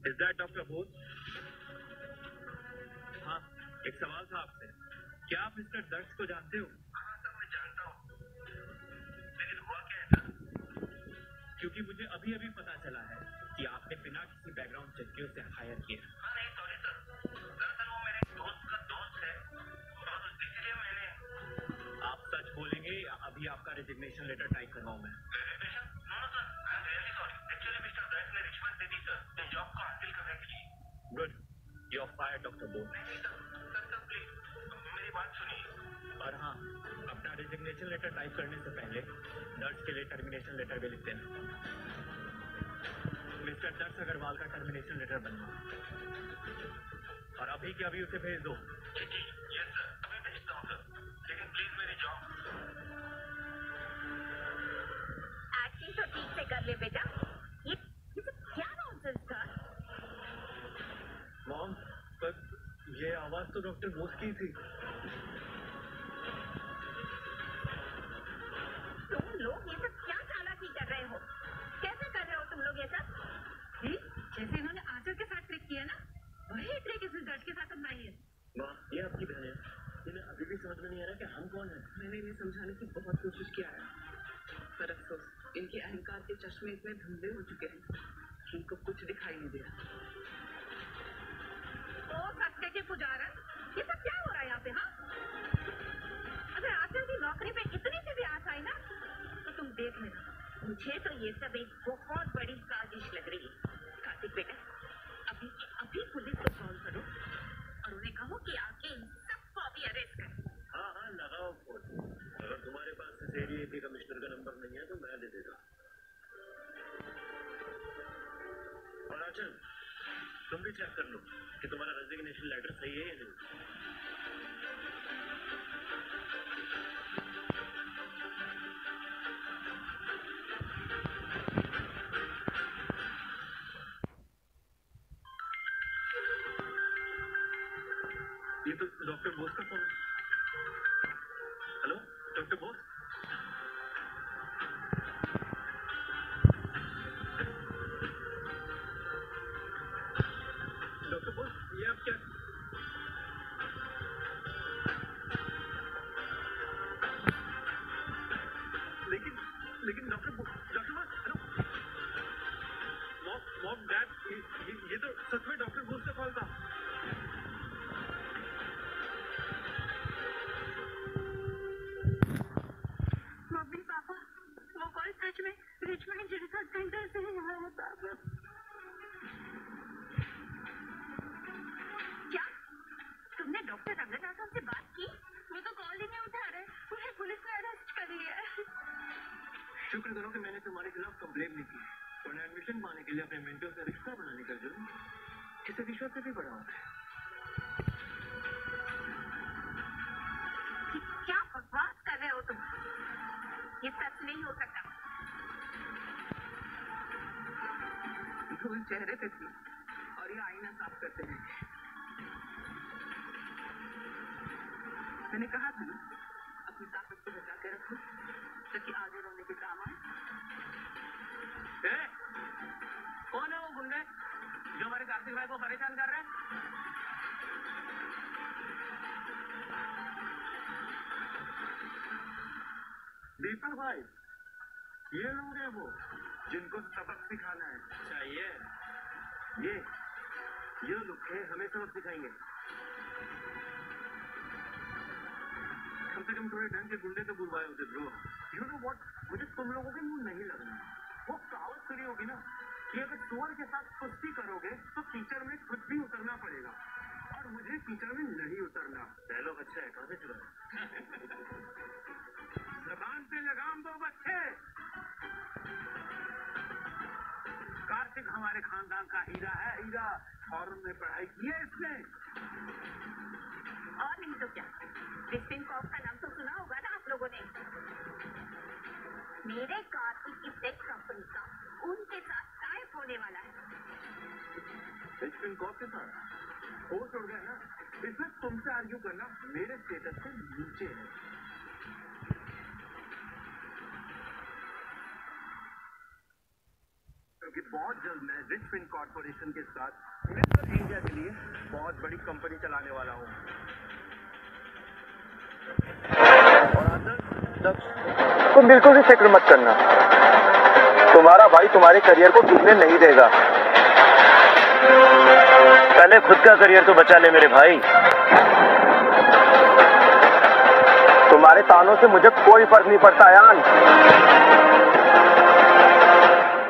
Is that doctor both? हाँ, एक सवाल था आपसे। क्या आप मिस्टर दर्श को जानते हो? हाँ सर, मैं जानता हूँ, लेकिन हुआ क्या है सर? क्योंकि मुझे अभी अभी पता चला है कि आपने बिना किसी बैकग्राउंड चेक के उसे हायर किया। हाँ नहीं सॉरी सर, दरअसल वो मेरे दोस्त का दोस्त है और इसलिए मैंने। आप सच बोलेंगे या अभी आपका रेजिग्नेशन लेटर टाइप करवाऊं मैं? Resignation? No no sir, I am really sorry. Actually mister Darsh ने रिश्वत दे दी सर इस जॉब को हासिल करने के लिए। Good, you are fired doctor both. नहीं सर, सर प्लीज मेरी बात सुनिए। और हाँ, अपना रेजिग्नेशन लेटर टाइप करने से पहले दर्श के लिए टर्मिनेशन लेटर भी लिख देना। मिस्टर दर्श अग्रवाल का टर्मिनेशन लेटर बनवा और अभी के अभी उसे भेज दो। जी यस सर, अभी भेजता हूँ सर, लेकिन प्लीज मेरी जॉब। एक्टिंग तो ठीक से कर ले बेटा। ये क्या नॉनसेंस था? मॉम, पर ये आवाज तो डॉक्टर बोस की थी। तुम लोग ये सब क्या चालाकी कर रहे हो? कैसे कर रहे हो तुम लोग ये सब? जैसे इन्होंने आंचल के साथ ट्रिक किया ना, वही ट्रिक इस दर्श के साथ अपनाई है। माँ, ये आपकी बहन है। इन्हें अभी भी समझ में नहीं आ रहा कि हम कौन हैं। मैंने इन्हें समझाने की बहुत कोशिश किया है, पर अफसोस इनके अहंकार के चश्मे इतने धुंधले हो चुके हैं कि इनको कुछ दिखाई नहीं दे रहा। ओ सत्य के पुजारा, ये सब क्या हो रहा है यहाँ पे? हाँ, अगर आंचल की नौकरी पे इतनी सी भी आस आई ना, तो तुम देख लेना। मुझे तो ये सब एक बहुत बड़ी साजिश लग रही है। कार्तिक बेटा, अभी अभी पुलिस को कॉल करो और उन्हें कहो कि आके इन सबको अभी अरेस्ट कर। हाँ हाँ, लगाओ फोन। अगर तुम्हारे पास सिसेरिया के कमिश्नर का नंबर नहीं है तो मैं दे देगा। और आंचल, तुम भी चेक कर लो कि तुम्हारा रेजिग्नेशन लेटर सही है या नहीं। ये तो डॉक्टर बोस का फोन है। Hello doctor Bose. Doctor Bose, ये आप क्या? लेकिन doctor Bose, hello mom dad, ये तो सच में डॉक्टर बोस का कॉल था। मम्मी पापा, वो कॉल सच में रिचमंड रिसर्च सेंटर से आया है पापा। क्या तुमने डॉक्टर रंगनाथ साहब से बात की? वो तो कॉल ही नहीं उठा रहे, उन्हें पुलिस ने अरेस्ट कर लिया है। शुक्र करो कि मैंने तुम्हारे खिलाफ कंप्लेन नहीं की, वरना एडमिशन पाने के लिए अपने मेंटर से रिश्ता बनाने का जुर्म किसी रिश्वत से भी बड़ा होता है। क्या बकवास कर रहे हो तुम? ये सच नहीं हो सकता। धूल चेहरे पे थी और ये आईना साफ करते हैं। मैंने कहा था ना, अपनी ताकत को बचा के रखो ताकि आगे रोने के काम आए। कौन है वो गुंडे जो हमारे कार्तिक भाई को परेशान कर रहे हैं? दीपक भाई, ये लोग हैं वो जिनको सबक सिखाना है। चाहिए ये लोग हैं, हमें सबक सिखाएंगे। कम से कम थोड़े ढंग के गुंडे तो बुलवाए होते ब्रो। यू नो व्हाट, मुझे तुम लोगों के मुंह नहीं लगना। वो कहावत सुनी होगी ना कि अगर सुअर के साथ कुश्ती करोगे तो कीचड़ में खुद भी उतरना पड़ेगा, और मुझे कीचड़ में नहीं उतरना। डायलॉग अच्छा है, कहाँ से चुरा? जबान पे लगाम दो बच्चे। कार्तिक हमारे खानदान का हीरा है, हीरा। फॉरेन में पढ़ाई की है इसने। और नहीं तो क्या, क्रिस्टिन कॉफ का नाम तो सुना होगा ना आप लोगों ने। मेरे कार्तिक की टेक कंपनी का उनके साथ टाइप होने वाला है। क्रिस्टिन कॉफ के साथ हो छोड़ गया ना, इसमें तुमसे आर्ग्यू करना मेरे स्टेटस से नीचे है। क्योंकि बहुत जल्द मैं रिचफिन कॉर्पोरेशन के साथ मिलकर इंडिया के लिए बहुत बड़ी कंपनी चलाने वाला हूँ। तुम बिल्कुल भी फिक्र मत करना, तुम्हारा भाई तुम्हारे करियर को डूबने नहीं देगा। पहले खुद का करियर तो बचा ले मेरे भाई। तुम्हारे तानों से मुझे कोई फर्क नहीं पड़ता यान,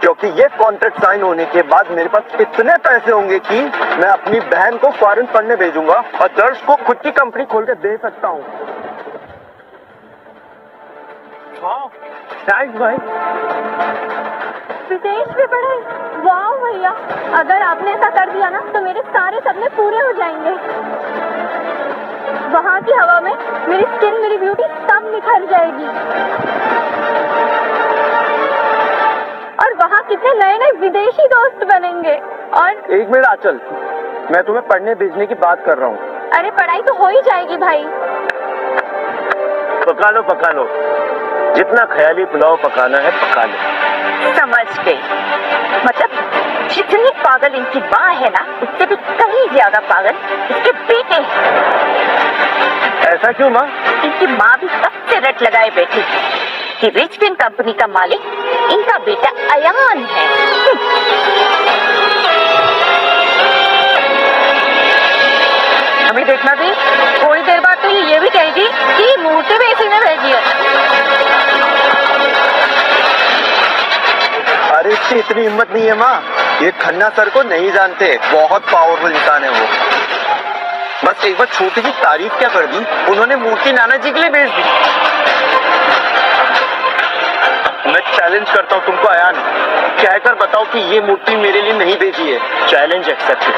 क्योंकि ये कॉन्ट्रैक्ट साइन होने के बाद मेरे पास इतने पैसे होंगे कि मैं अपनी बहन को फॉरेन पढ़ने भेजूंगा और दर्श को खुद की कंपनी खोल के दे सकता हूँ। थैंक्स भाई। विदेश में पढ़ाई, वाह भैया, अगर आपने ऐसा कर दिया ना तो मेरे सारे सपने पूरे हो जाएंगे। वहाँ की हवा में मेरी स्किन, मेरी ब्यूटी सब निखर जाएगी और वहाँ कितने नए नए विदेशी दोस्त बनेंगे। और एक मिनट आंचल, मैं तुम्हें पढ़ने भेजने की बात कर रहा हूँ। अरे पढ़ाई तो हो ही जाएगी भाई। पका लो, जितना ख्याली पुलाव पकाना है पका लो। समझ गई, मतलब जितनी पागल इनकी माँ है ना, उससे भी कहीं ज्यादा पागल इसके बेटे हैं। ऐसा क्यों माँ? इनकी माँ भी सबसे रट लगाए बैठी कि रिचफिन कंपनी का मालिक इनका बेटा अयान है। अभी देखना थी, थोड़ी देर बाद तो ये भी कहेगी कि मूर्ति भी इसी ने भेजी है। अरे इसकी इतनी हिम्मत नहीं है माँ, ये खन्ना सर को नहीं जानते, बहुत पावरफुल इंसान है वो। बस एक बार छोटी सी तारीफ क्या कर दी, उन्होंने मूर्ति नाना जी के लिए भेज दी। मैं चैलेंज करता हूँ तुमको अयान, कहकर बताओ कि ये मूर्ति मेरे लिए नहीं भेजी है। Challenge accepted.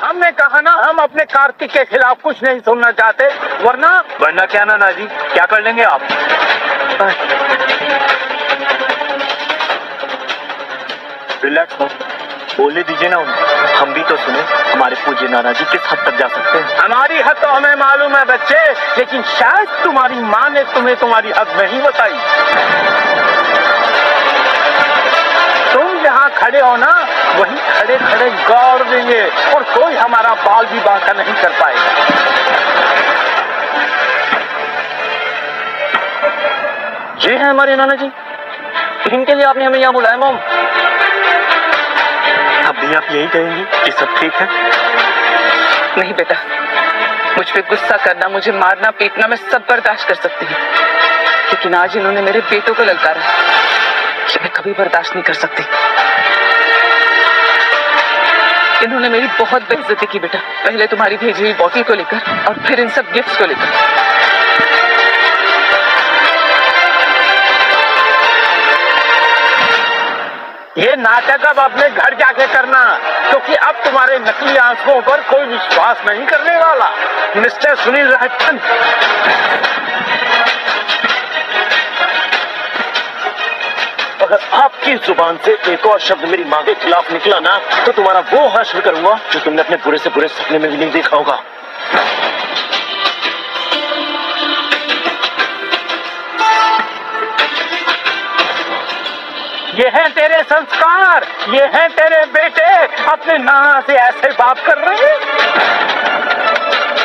हमने कहा ना, हम अपने कार्तिक के खिलाफ कुछ नहीं सुनना चाहते, वरना क्या ना जी, क्या कर लेंगे आप? रिलैक्स हो, बोलने दीजिए ना उन्हें, हम भी तो सुने हमारे पूज्य नाना जी किस हद तक जा सकते हैं। हमारी हद तो हमें मालूम है बच्चे, लेकिन शायद तुम्हारी माँ ने तुम्हें तुम्हारी हद नहीं बताई। तुम जहाँ खड़े हो ना, वहीं खड़े खड़े गौर देंगे और कोई हमारा बाल भी बांका नहीं कर पाएगा। ये है हमारे नाना जी, इनके लिए आपने हमें यहाँ बुलाया मॉम। अब भी आप यही कहेंगी कि सब ठीक है? नहीं बेटा, मुझ पे गुस्सा करना, मुझे मारना पीटना मैं सब बर्दाश्त कर सकती हूँ, लेकिन आज इन्होंने मेरे बेटों को ललकारा, ये मैं कभी बर्दाश्त नहीं कर सकती। इन्होंने मेरी बहुत बेइज्जती की बेटा, पहले तुम्हारी भेजी हुई बॉटल को लेकर और फिर इन सब गिफ्ट्स को लेकर। ये नाटक अब अपने घर जाके करना, क्योंकि अब तुम्हारे नकली आंसुओं पर कोई विश्वास नहीं करने वाला। मिस्टर सुनील राजन, अगर आपकी जुबान से एक और शब्द मेरी माँ के खिलाफ निकला ना, तो तुम्हारा वो हश्र करूंगा जो तुमने अपने बुरे से बुरे सपने में भी नहीं देखा होगा। ये हैं तेरे संस्कार, ये हैं तेरे बेटे, अपने नाना से ऐसे बात कर रहे हैं।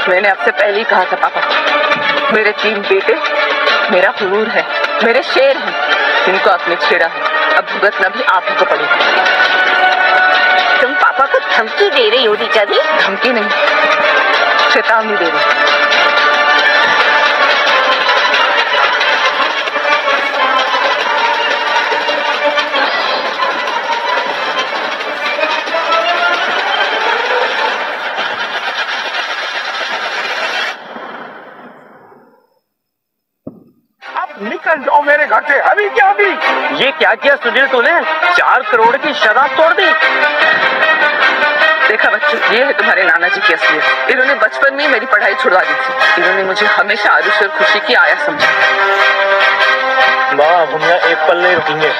मैंने आपसे पहले ही कहा था पापा, मेरे 3 बेटे मेरा गुरूर है, मेरे शेर हैं, इनको आपने छेड़ा है, अब भुगतना भी आप ही को पड़ेगा। तुम पापा को धमकी दे रही हो रीचा जी? धमकी नहीं, चेतावनी दे रही। निकल जाओ मेरे घर से अभी क्या अभी। ये क्या किया सुनील तूने? 4 करोड़ की शराब तोड़ दी। देखा बच्चों, ये है तुम्हारे नाना जी की असलियत। इन्होंने बचपन में मेरी पढ़ाई छुड़वा दी थी। इन्होंने मुझे हमेशा आरुष और खुशी की आया समझा। माँ, हम यहाँ एक पल नहीं रुकेंगे।